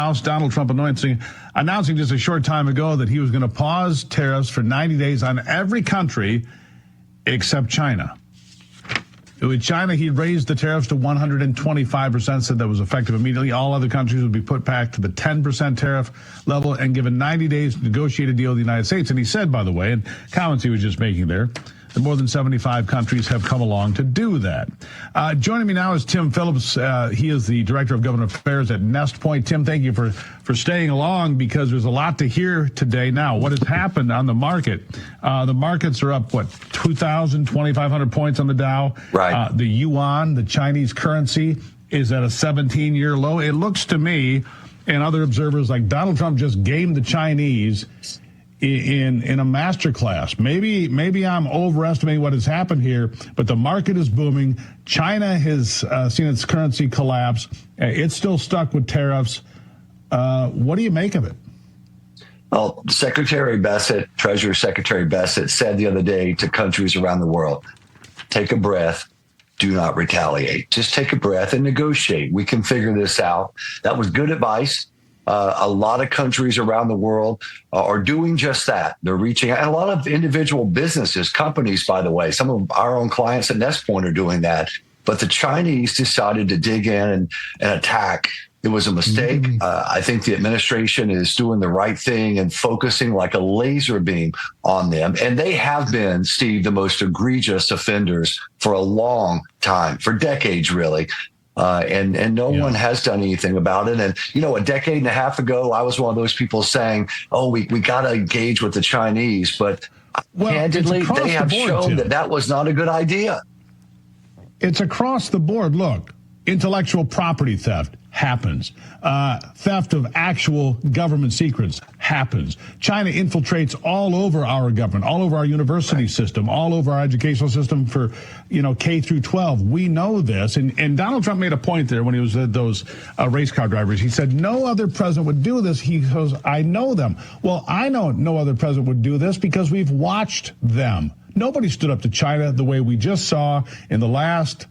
House, Donald Trump announcing just a short time ago that he was going to pause tariffs for 90 days on every country except China. With China, he raised the tariffs to 125%, said that was effective immediately. All other countries would be put back to the 10% tariff level and given 90 days to negotiate a deal with the United States. And he said, by the way, and comments he was just making there, that more than 75 countries have come along to do that. Joining me now is Tim Phillips. He is the Director of Government Affairs at Nestpoint. Tim, thank you for staying along because there's a lot to hear today. Now, what has happened on the market? The markets are up, 2,000, 2,500 points on the Dow. Right. The yuan, the Chinese currency, is at a 17-year low. It looks to me and other observers like Donald Trump just gamed the Chinese in a masterclass. Maybe I'm overestimating what has happened here, but the market is booming. China has seen its currency collapse. It's still stuck with tariffs. What do you make of it? Well, Secretary Bassett, Treasury Secretary Bassett, said the other day to countries around the world, take a breath. Do not retaliate. Just take a breath and negotiate. We can figure this out. That was good advice. A lot of countries around the world are doing just that. They're reaching out. And a lot of individual businesses, companies, by the way, some of our own clients at Nestpoint are doing that. But the Chinese decided to dig in and attack. It was a mistake. I think the administration is doing the right thing and focusing like a laser beam on them. And they have been, Steve, the most egregious offenders for a long time, for decades, really. And no one has done anything about it. And, a decade and a half ago, I was one of those people saying, oh, we got to engage with the Chinese. But candidly, they have shown that was not a good idea. It's across the board. Look, intellectual property theft happens. Theft of actual government secrets happens. China infiltrates all over our government, all over our university system, all over our educational system for, K through 12. We know this. And Donald Trump made a point there when he was at those race car drivers. He said, no other president would do this. He goes, I know them. Well, I know no other president would do this because we've watched them. Nobody stood up to China the way we just saw in the last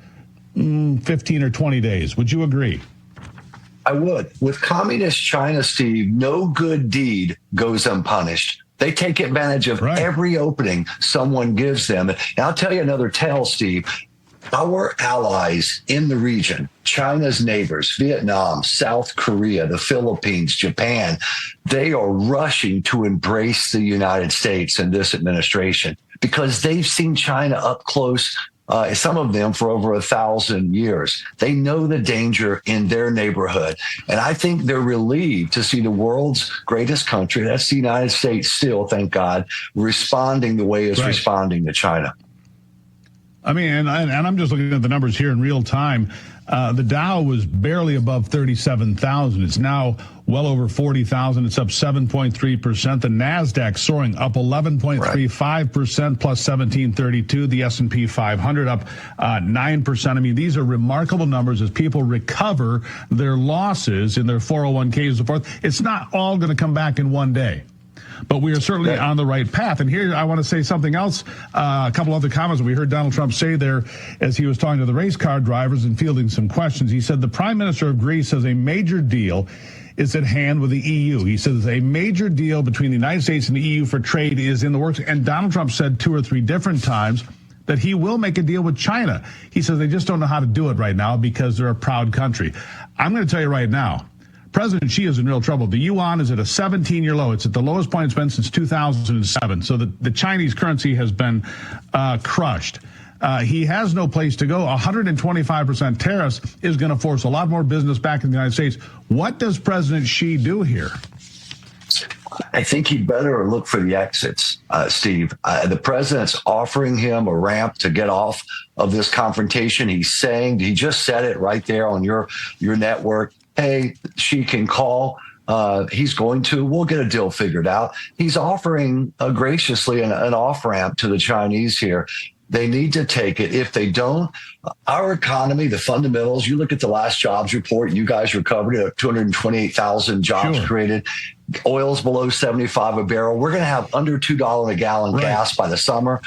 15 or 20 days. Would you agree? I would. With communist China, Steve, no good deed goes unpunished. They take advantage of every opening someone gives them. And I'll tell you another tale, Steve. Our allies in the region, China's neighbors, Vietnam, South Korea, the Philippines, Japan, they are rushing to embrace the United States and this administration because they've seen China up close. Some of them for over 1,000 years. They know the danger in their neighborhood. And I think they're relieved to see the world's greatest country, that's the United States still, thank God, responding the way it's responding to China. I mean, and I'm just looking at the numbers here in real time. The Dow was barely above 37,000. It's now well over 40,000. It's up 7.3%. The Nasdaq soaring up 11.35%, plus 1732. The S&P 500 up 9%. I mean, these are remarkable numbers as people recover their losses in their 401ks and so forth. It's not all going to come back in one day. But we are certainly on the right path. And here I want to say something else, a couple other comments we heard Donald Trump say there as he was talking to the race car drivers and fielding some questions. He said the Prime Minister of Greece says a major deal is at hand with the EU. He says a major deal between the United States and the EU for trade is in the works. And Donald Trump said 2 or 3 different times that he will make a deal with China. He says they just don't know how to do it right now because they're a proud country. I'm going to tell you right now, President Xi is in real trouble. The yuan is at a 17-year low. It's at the lowest point it's been since 2007. So the Chinese currency has been crushed. He has no place to go. 125% tariffs is going to force a lot more business back in the United States. What does President Xi do here? I think he'd better look for the exits, Steve. The president's offering him a ramp to get off of this confrontation. He just said it right there on your network. Hey, Xi can call. We'll get a deal figured out. He's offering graciously an off-ramp to the Chinese here. They need to take it. If they don't, our economy, the fundamentals, you look at the last jobs report, you guys recovered it, 228,000 jobs created. Oil's below 75 a barrel. We're going to have under $2 a gallon gas by the summer.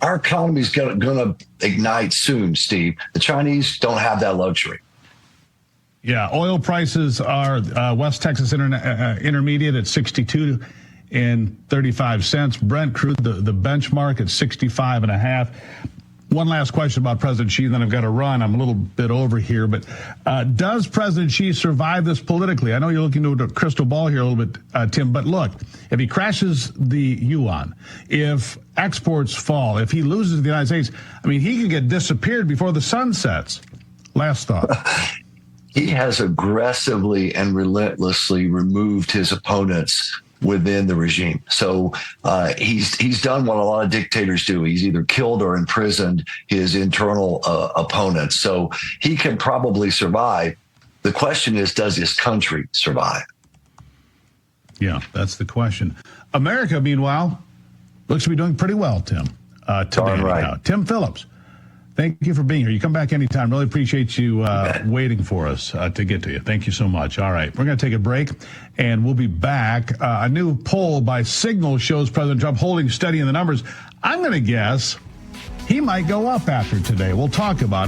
Our economy is going to ignite soon, Steve. The Chinese don't have that luxury. Yeah, oil prices are West Texas Intermediate at 62 and 35 cents. Brent crude, the benchmark at 65 and a half. One last question about President Xi, then I've got to run. I'm a little bit over here, but does President Xi survive this politically? I know you're looking to a crystal ball here a little bit, Tim, but look, if he crashes the yuan, if exports fall, if he loses the United States, I mean, he could get disappeared before the sun sets. Last thought. He has aggressively and relentlessly removed his opponents within the regime. So he's done what a lot of dictators do. He's either killed or imprisoned his internal opponents. So he can probably survive. The question is, does his country survive? Yeah, that's the question. America, meanwhile, looks to be doing pretty well, Tim. Today, right. Tim Phillips, thank you for being here. You come back anytime. Really appreciate you waiting for us to get to you. Thank you so much. All right, we're going to take a break, and we'll be back. A new poll by Signal shows President Trump holding steady in the numbers. I'm going to guess he might go up after today. We'll talk about it.